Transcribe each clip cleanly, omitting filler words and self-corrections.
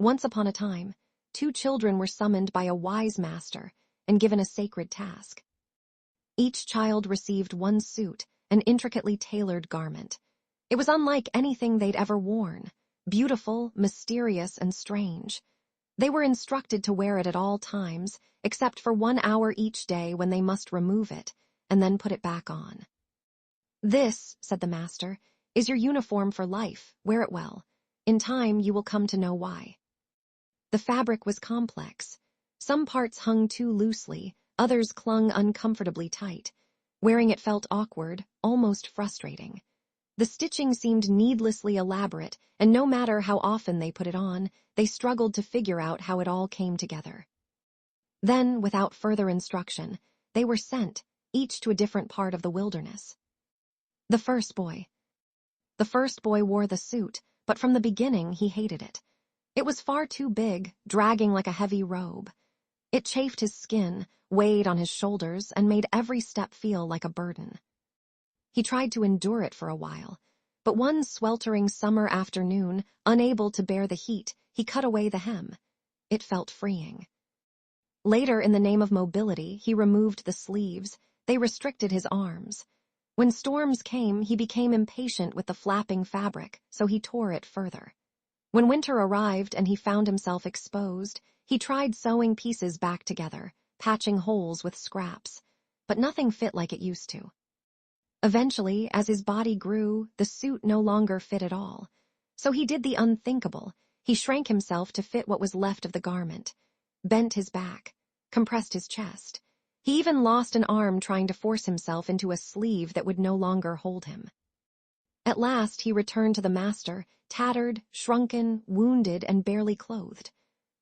Once upon a time, two children were summoned by a wise master and given a sacred task. Each child received one suit, an intricately tailored garment. It was unlike anything they'd ever worn, beautiful, mysterious, and strange. They were instructed to wear it at all times, except for 1 hour each day when they must remove it and then put it back on. "This," said the master, "is your uniform for life. Wear it well. In time, you will come to know why." The fabric was complex. Some parts hung too loosely, others clung uncomfortably tight. Wearing it felt awkward, almost frustrating. The stitching seemed needlessly elaborate, and no matter how often they put it on, they struggled to figure out how it all came together. Then, without further instruction, they were sent, each to a different part of the wilderness. The first boy wore the suit, but from the beginning he hated it. It was far too big, dragging like a heavy robe. It chafed his skin, weighed on his shoulders, and made every step feel like a burden. He tried to endure it for a while, but one sweltering summer afternoon, unable to bear the heat, he cut away the hem. It felt freeing. Later, in the name of mobility, he removed the sleeves. They restricted his arms. When storms came, he became impatient with the flapping fabric, so he tore it further. When winter arrived and he found himself exposed, he tried sewing pieces back together, patching holes with scraps, but nothing fit like it used to. Eventually, as his body grew, the suit no longer fit at all. So he did the unthinkable. He shrank himself to fit what was left of the garment, bent his back, compressed his chest. He even lost an arm trying to force himself into a sleeve that would no longer hold him. At last, he returned to the master, tattered, shrunken, wounded, and barely clothed.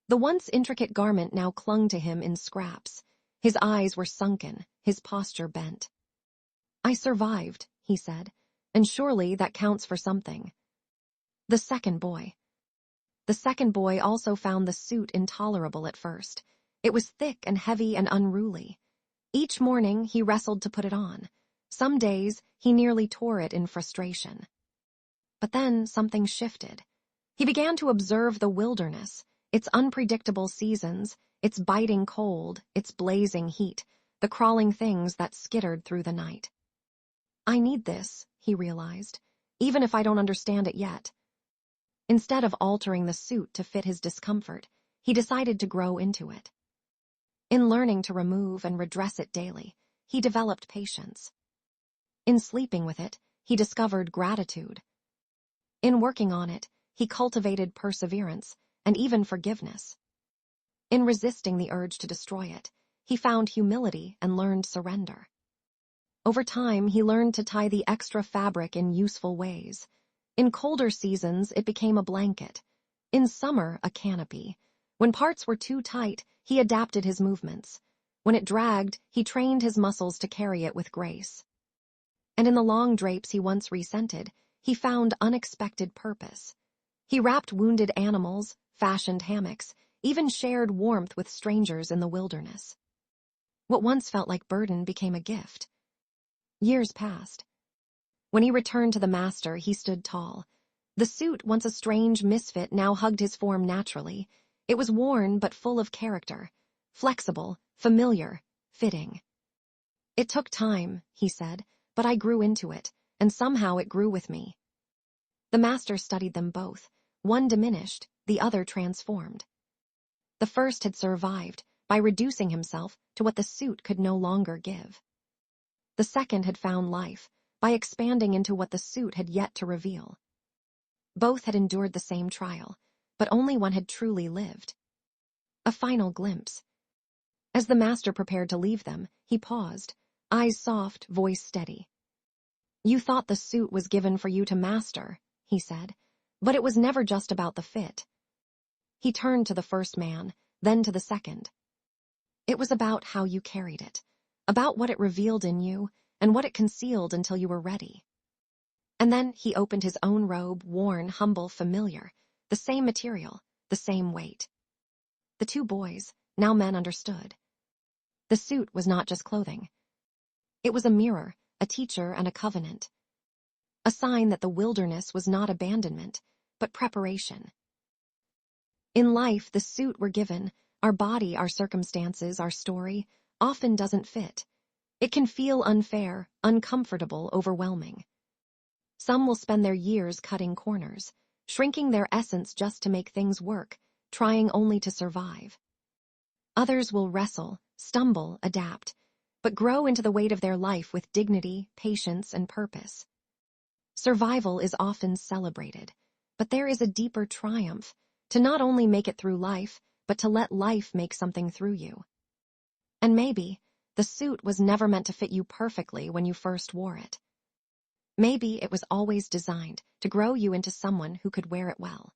The once intricate garment now clung to him in scraps. His eyes were sunken, his posture bent. "I survived," he said, "and surely that counts for something." The second boy also found the suit intolerable at first. It was thick and heavy and unruly. Each morning, he wrestled to put it on. Some days, he nearly tore it in frustration. But then something shifted. He began to observe the wilderness, its unpredictable seasons, its biting cold, its blazing heat, the crawling things that skittered through the night. "I need this," he realized, "even if I don't understand it yet." Instead of altering the suit to fit his discomfort, he decided to grow into it. In learning to remove and redress it daily, he developed patience. In sleeping with it, he discovered gratitude. In working on it, he cultivated perseverance and even forgiveness. In resisting the urge to destroy it, he found humility and learned surrender. Over time, he learned to tie the extra fabric in useful ways. In colder seasons, it became a blanket. In summer, a canopy. When parts were too tight, he adapted his movements. When it dragged, he trained his muscles to carry it with grace. And in the long drapes he once rescented, he found unexpected purpose. He wrapped wounded animals, fashioned hammocks, even shared warmth with strangers in the wilderness. What once felt like burden became a gift. Years passed. When he returned to the master, he stood tall. The suit, once a strange misfit, now hugged his form naturally. It was worn but full of character, flexible, familiar, fitting. "It took time," he said, "but I grew into it, and somehow it grew with me." The master studied them both. One diminished, the other transformed. The first had survived by reducing himself to what the suit could no longer give. The second had found life by expanding into what the suit had yet to reveal. Both had endured the same trial, but only one had truly lived. A final glimpse. As the master prepared to leave them, he paused, eyes soft, voice steady. "You thought the suit was given for you to master," he said, "but it was never just about the fit." He turned to the first man, then to the second. "It was about how you carried it, about what it revealed in you, and what it concealed until you were ready." And then he opened his own robe, worn, humble, familiar, the same material, the same weight. The two boys, now men, understood. The suit was not just clothing. It was a mirror, a teacher, and a covenant. A sign that the wilderness was not abandonment, but preparation. In life, the suit we're given, our body, our circumstances, our story, often doesn't fit. It can feel unfair, uncomfortable, overwhelming. Some will spend their years cutting corners, shrinking their essence just to make things work, trying only to survive. Others will wrestle, stumble, adapt, but grow into the weight of their life with dignity, patience, and purpose. Survival is often celebrated, but there is a deeper triumph, to not only make it through life, but to let life make something through you. And maybe, the suit was never meant to fit you perfectly when you first wore it. Maybe it was always designed to grow you into someone who could wear it well.